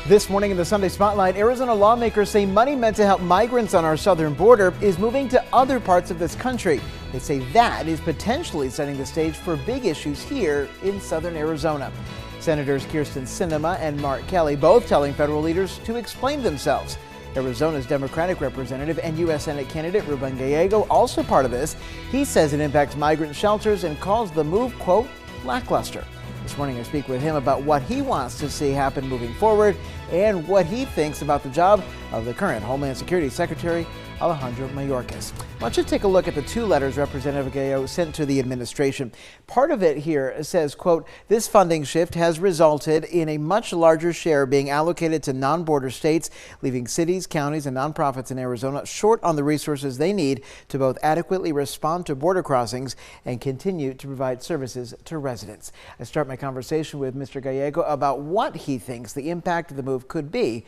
This morning in the Sunday Spotlight, Arizona lawmakers say money meant to help migrants on our southern border is moving to other parts of this country. They say that is potentially setting the stage for big issues here in southern Arizona. Senators Kyrsten Sinema and Mark Kelly both telling federal leaders to explain themselves. Arizona's Democratic representative and U.S. Senate candidate Ruben Gallego also part of this. He says it impacts migrant shelters and calls the move, quote, lackluster. This morning I speak with him about what he wants to see happen moving forward and what he thinks about the job of the current Homeland Security Secretary, Alejandro Mayorkas. Why don't you take a look at the two letters Representative Gallego sent to the administration. Part of it here says, quote, this funding shift has resulted in a much larger share being allocated to non-border states, leaving cities, counties, and nonprofits in Arizona short on the resources they need to both adequately respond to border crossings and continue to provide services to residents. I start my conversation with Mr. Gallego about what he thinks the impact of the move could be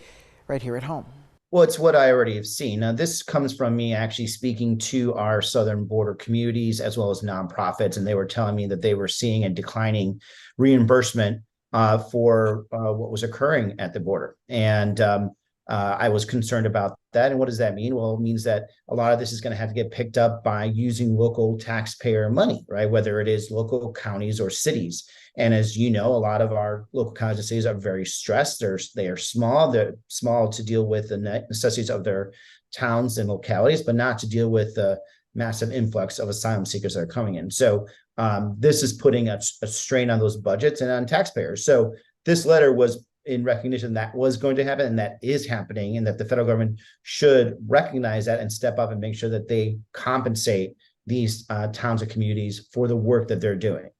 right here at home. Well, it's what I already have seen. Now, this comes from me actually speaking to our southern border communities as well as nonprofits, and they were telling me that they were seeing a declining reimbursement for what was occurring at the border. And I was concerned about that. And what does that mean? Well, it means that a lot of this is going to have to get picked up by using local taxpayer money, right? Whether it is local counties or cities. And as you know, a lot of our local counties and cities are very stressed. They are small. They're small to deal with the necessities of their towns and localities, but not to deal with the massive influx of asylum seekers that are coming in. So this is putting a strain on those budgets and on taxpayers. So this letter was in recognition that was going to happen and that is happening, and that the federal government should recognize that and step up and make sure that they compensate these towns and communities for the work that they're doing.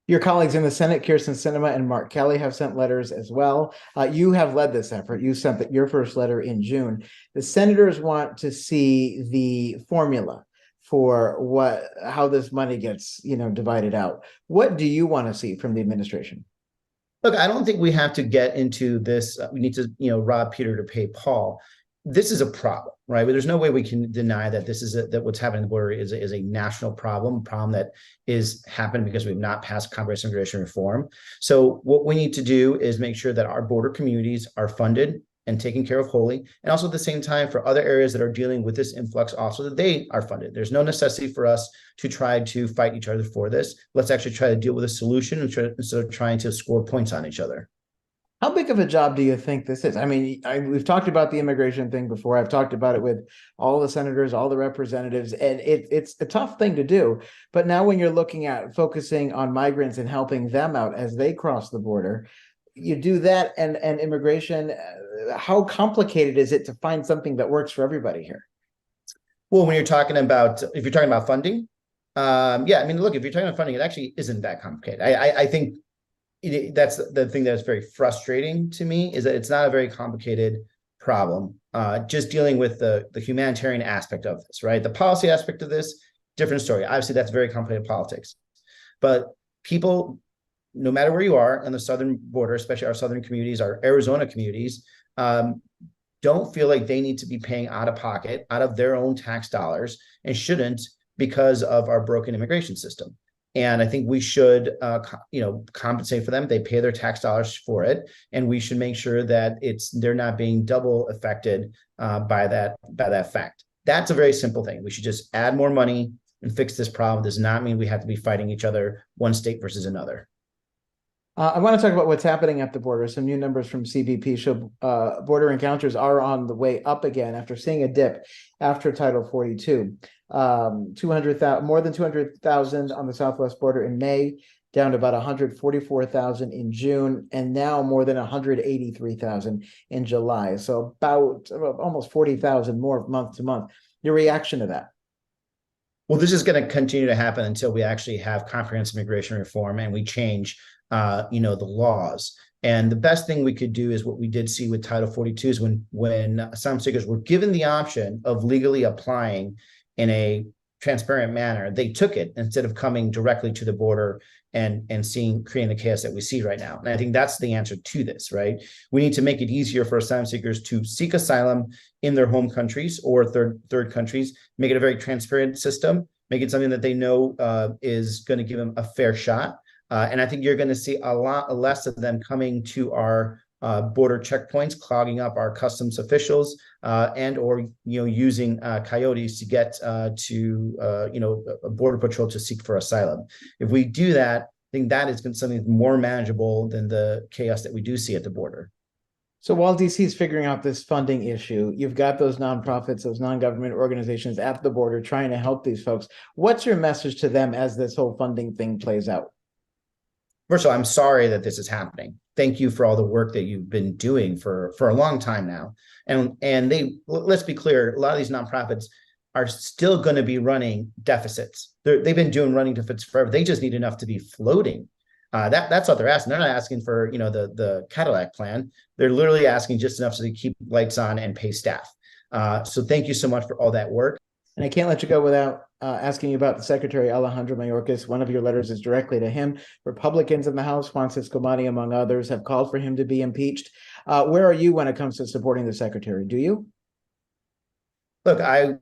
Your colleagues in the Senate, Kyrsten Sinema and Mark Kelly, have sent letters as well. You have led this effort. You sent your first letter in June. The senators want to see the formula for how this money gets, divided out. What do you want to see from the administration? Look, I don't think we have to get into this. We need to, rob Peter to pay Paul. This is a problem, right? But there's no way we can deny that that what's happening in the border is a national problem that is happening because we've not passed comprehensive immigration reform. So what we need to do is make sure that our border communities are funded and taken care of wholly, and also at the same time for other areas that are dealing with this influx also that they are funded. There's no necessity for us to try to fight each other for this. Let's actually try to deal with a solution instead of trying to score points on each other. How big of a job do you think this is? I mean, we've talked about the immigration thing before. I've talked about it with all the senators, all the representatives, and it's a tough thing to do. But now when you're looking at focusing on migrants and helping them out as they cross the border, you do that and immigration. How complicated is it to find something that works for everybody here? Well, if you're talking about funding, yeah, I mean, look, if you're talking about funding, it actually isn't that complicated. I think that's the thing that's very frustrating to me, is that it's not a very complicated problem. Just dealing with the humanitarian aspect of this, right? The policy aspect of this, different story. Obviously, that's very complicated politics. But people, no matter where you are on the southern border, especially our southern communities, our Arizona communities, don't feel like they need to be paying out of pocket, out of their own tax dollars, and shouldn't, because of our broken immigration system. And I think we should, compensate for them. They pay their tax dollars for it, and we should make sure that they're not being double affected by that fact. That's a very simple thing. We should just add more money and fix this problem. Does not mean we have to be fighting each other, one state versus another. I want to talk about what's happening at the border. Some new numbers from CBP show border encounters are on the way up again after seeing a dip after Title 42. More than 200,000 on the southwest border in May, down to about 144,000 in June, and now more than 183,000 in July. So about almost 40,000 more month to month. Your reaction to that? Well, this is going to continue to happen until we actually have comprehensive immigration reform and we change the laws. And the best thing we could do is what we did see with Title 42 is when asylum seekers were given the option of legally applying in a transparent manner, they took it instead of coming directly to the border and creating the chaos that we see right now. And I think that's the answer to this, right? We need to make it easier for asylum seekers to seek asylum in their home countries or third countries, make it a very transparent system, make it something that they know is going to give them a fair shot. And I think you're going to see a lot less of them coming to our border checkpoints, clogging up our customs officials, and or using coyotes to get to a border patrol to seek for asylum. If we do that, I think that is something more manageable than the chaos that we do see at the border. So while DC is figuring out this funding issue, you've got those nonprofits, those non-government organizations at the border trying to help these folks. What's your message to them as this whole funding thing plays out? First of all, I'm sorry that this is happening. Thank you for all the work that you've been doing for a long time now. And let's be clear, a lot of these nonprofits are still going to be running deficits. They've been running deficits forever. They just need enough to be floating. That's what they're asking. They're not asking for the Cadillac plan. They're literally asking just enough so they keep lights on and pay staff. So thank you so much for all that work. And I can't let you go without asking you about the Secretary Alejandro Mayorkas. One of your letters is directly to him. Republicans in the House, Juan Ciscomani, among others, have called for him to be impeached. Where are you when it comes to supporting the secretary? Do you? Look, I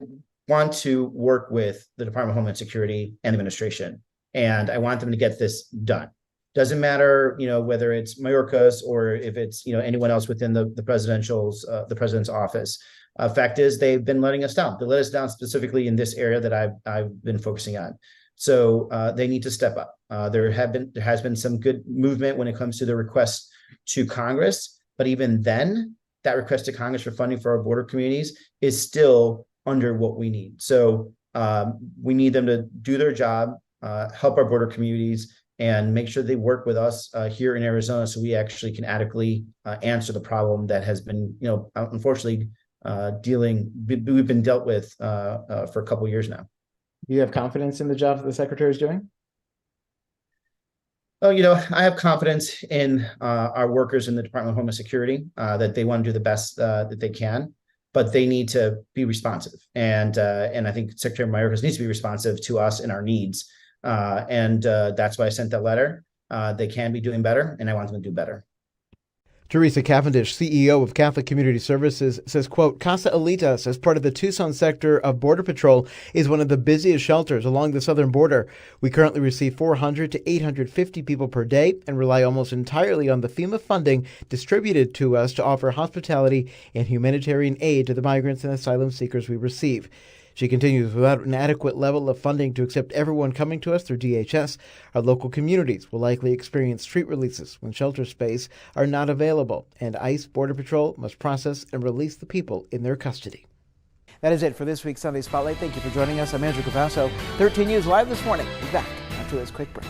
want to work with the Department of Homeland Security and the administration, and I want them to get this done. Doesn't matter, whether it's Mayorkas or if it's, anyone else within the president's office. Fact is, they've been letting us down. They let us down specifically in this area that I've been focusing on. So they need to step up. There has been some good movement when it comes to the request to Congress, but even then, that request to Congress for funding for our border communities is still under what we need. So we need them to do their job, help our border communities, and make sure they work with us here in Arizona so we actually can adequately answer the problem that has been, unfortunately, we've been dealt with for a couple of years now. Do you have confidence in the job that the secretary is doing? Oh, I have confidence in our workers in the Department of Homeland Security that they want to do the best that they can, but they need to be responsive. And I think Secretary Mayorkas needs to be responsive to us and our needs. And that's why I sent that letter. They can be doing better, and I want them to do better. Teresa Cavendish, CEO of Catholic Community Services, says, quote, Casa Elitas, as part of the Tucson sector of Border Patrol, is one of the busiest shelters along the southern border. We currently receive 400 to 850 people per day and rely almost entirely on the FEMA funding distributed to us to offer hospitality and humanitarian aid to the migrants and asylum seekers we receive. She continues, without an adequate level of funding to accept everyone coming to us through DHS, our local communities will likely experience street releases when shelter space are not available, and ICE Border Patrol must process and release the people in their custody. That is it for this week's Sunday Spotlight. Thank you for joining us. I'm Andrew Cavasso. 13 News Live this morning is back after this quick break.